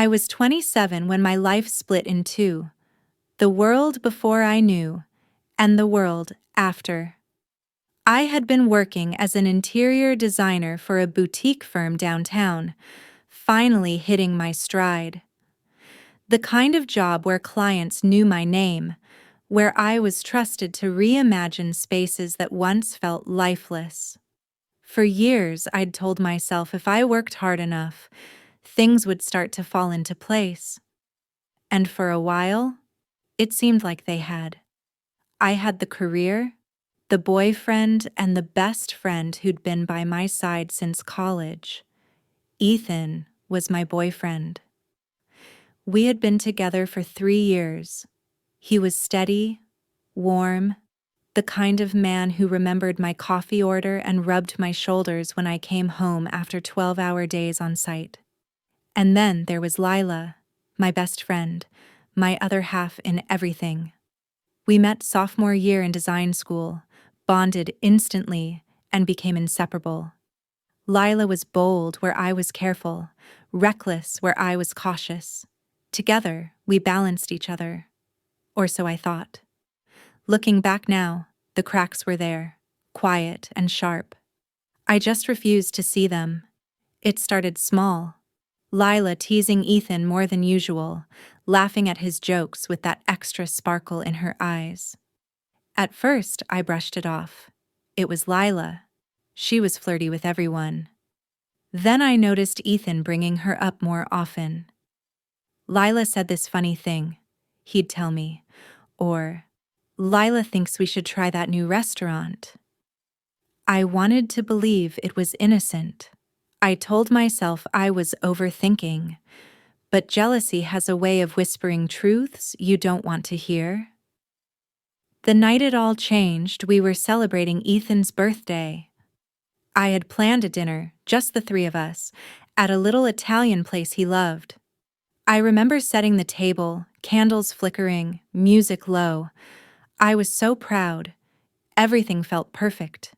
I was 27 when my life split in two: the world before I knew, and the world after. I had been working as an interior designer for a boutique firm downtown, finally hitting my stride. The kind of job where clients knew my name, where I was trusted to reimagine spaces that once felt lifeless. For years, I'd told myself if I worked hard enough, things would start to fall into place. And for a while, it seemed like they had. I had the career, the boyfriend, and the best friend who'd been by my side since college. Ethan was my boyfriend. We had been together for 3 years. He was steady, warm, the kind of man who remembered my coffee order and rubbed my shoulders when I came home after 12-hour days on site. And then there was Lila, my best friend, my other half in everything. We met sophomore year in design school, bonded instantly, and became inseparable. Lila was bold where I was careful, reckless where I was cautious. Together, we balanced each other. Or so I thought. Looking back now, the cracks were there, quiet and sharp. I just refused to see them. It started small. Lila teasing Ethan more than usual, laughing at his jokes with that extra sparkle in her eyes. At first, I brushed it off. It was Lila. She was flirty with everyone. Then I noticed Ethan bringing her up more often. Lila said this funny thing, he'd tell me, or, Lila thinks we should try that new restaurant. I wanted to believe it was innocent. I told myself I was overthinking, but jealousy has a way of whispering truths you don't want to hear. The night it all changed, we were celebrating Ethan's birthday. I had planned a dinner, just the three of us, at a little Italian place he loved. I remember setting the table, candles flickering, music low. I was so proud. Everything felt perfect.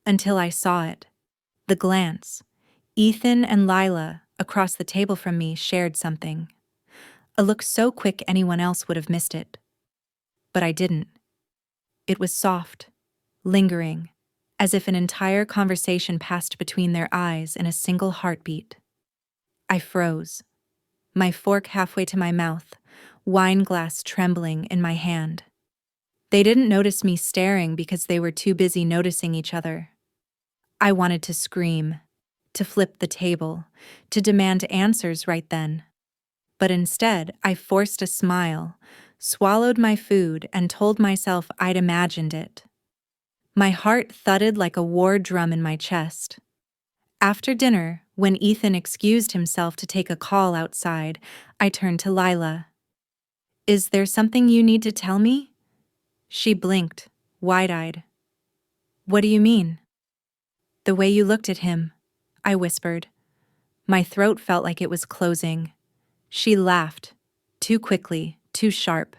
Until I saw it. The glance. Ethan and Lila, across the table from me, shared something. A look so quick anyone else would have missed it. But I didn't. It was soft, lingering, as if an entire conversation passed between their eyes in a single heartbeat. I froze, my fork halfway to my mouth, wine glass trembling in my hand. They didn't notice me staring because they were too busy noticing each other. I wanted to scream, to flip the table, to demand answers right then. But instead, I forced a smile, swallowed my food, and told myself I'd imagined it. My heart thudded like a war drum in my chest. After dinner, when Ethan excused himself to take a call outside, I turned to Lila. "Is there something you need to tell me?" She blinked, wide-eyed. "What do you mean?" "The way you looked at him," I whispered. My throat felt like it was closing. She laughed, too quickly, too sharp.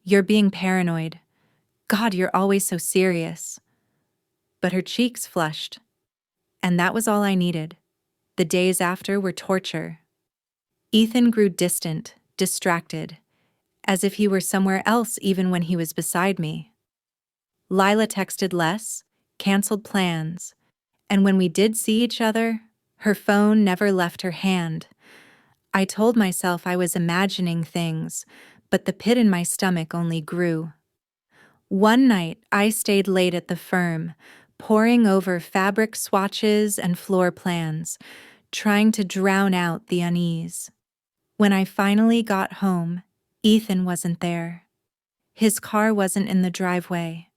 "You're being paranoid. God, you're always so serious." But her cheeks flushed. And that was all I needed. The days after were torture. Ethan grew distant, distracted, as if he were somewhere else even when he was beside me. Lila texted less, canceled plans, and when we did see each other, her phone never left her hand. I told myself I was imagining things, but the pit in my stomach only grew. One night, I stayed late at the firm, poring over fabric swatches and floor plans, trying to drown out the unease. When I finally got home, Ethan wasn't there. His car wasn't in the driveway.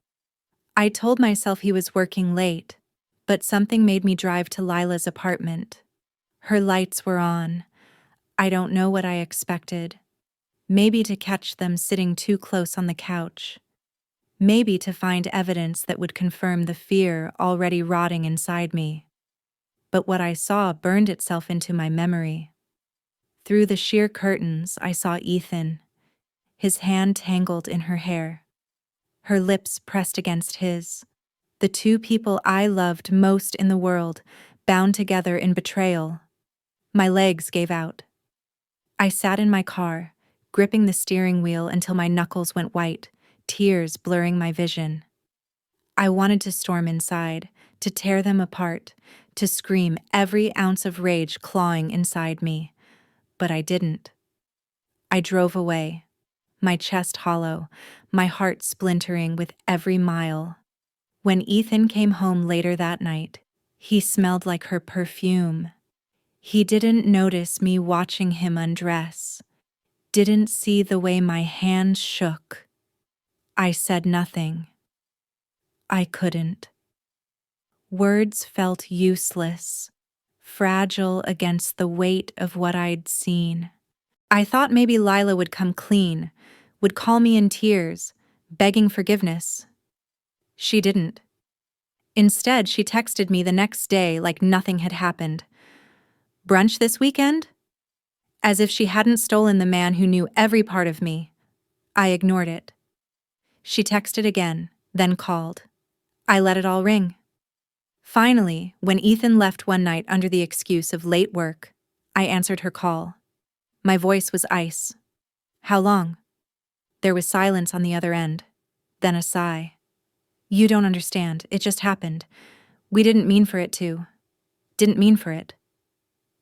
I told myself he was working late, but something made me drive to Lila's apartment. Her lights were on. I don't know what I expected. Maybe to catch them sitting too close on the couch. Maybe to find evidence that would confirm the fear already rotting inside me. But what I saw burned itself into my memory. Through the sheer curtains, I saw Ethan, his hand tangled in her hair, her lips pressed against his. The two people I loved most in the world, bound together in betrayal. My legs gave out. I sat in my car, gripping the steering wheel until my knuckles went white, tears blurring my vision. I wanted to storm inside, to tear them apart, to scream every ounce of rage clawing inside me, but I didn't. I drove away, my chest hollow, my heart splintering with every mile. When Ethan came home later that night, he smelled like her perfume. He didn't notice me watching him undress, didn't see the way my hands shook. I said nothing. I couldn't. Words felt useless, fragile against the weight of what I'd seen. I thought maybe Lila would come clean, would call me in tears, begging forgiveness. She didn't. Instead, she texted me the next day like nothing had happened. "Brunch this weekend?" As if she hadn't stolen the man who knew every part of me. I ignored it. She texted again, then called. I let it all ring. Finally, when Ethan left one night under the excuse of late work, I answered her call. My voice was ice. "How long?" There was silence on the other end, then a sigh. "You don't understand, it just happened. We didn't mean for it to. Didn't mean for it."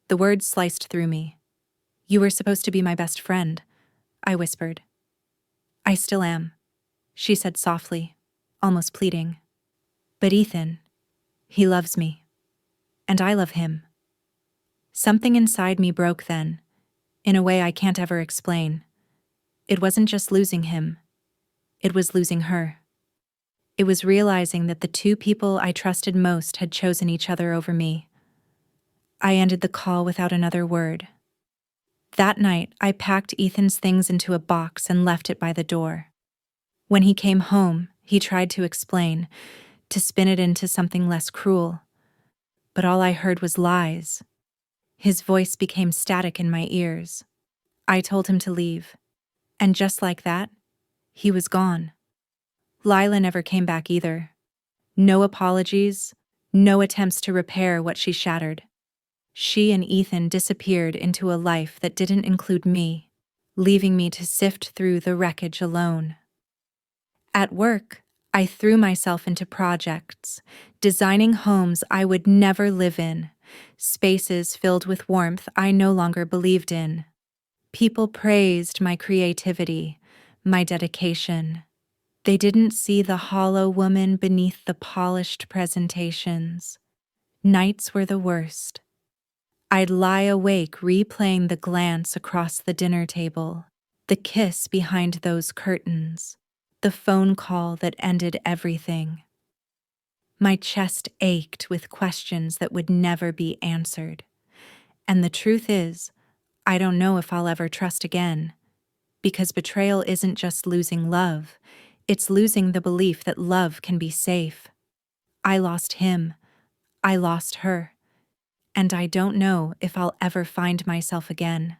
The words sliced through me. "You were supposed to be my best friend," I whispered. "I still am," she said softly, almost pleading. "But Ethan, he loves me. And I love him." Something inside me broke then, in a way I can't ever explain. It wasn't just losing him. It was losing her. It was realizing that the two people I trusted most had chosen each other over me. I ended the call without another word. That night, I packed Ethan's things into a box and left it by the door. When he came home, he tried to explain, to spin it into something less cruel. But all I heard was lies. His voice became static in my ears. I told him to leave. And just like that, he was gone. Lila never came back either. No apologies, no attempts to repair what she shattered. She and Ethan disappeared into a life that didn't include me, leaving me to sift through the wreckage alone. At work, I threw myself into projects, designing homes I would never live in, spaces filled with warmth I no longer believed in. People praised my creativity, my dedication. They didn't see the hollow woman beneath the polished presentations. Nights were the worst. I'd lie awake replaying the glance across the dinner table, the kiss behind those curtains, the phone call that ended everything. My chest ached with questions that would never be answered. And the truth is, I don't know if I'll ever trust again. Because betrayal isn't just losing love, it's losing the belief that love can be safe. I lost him. I lost her. And I don't know if I'll ever find myself again.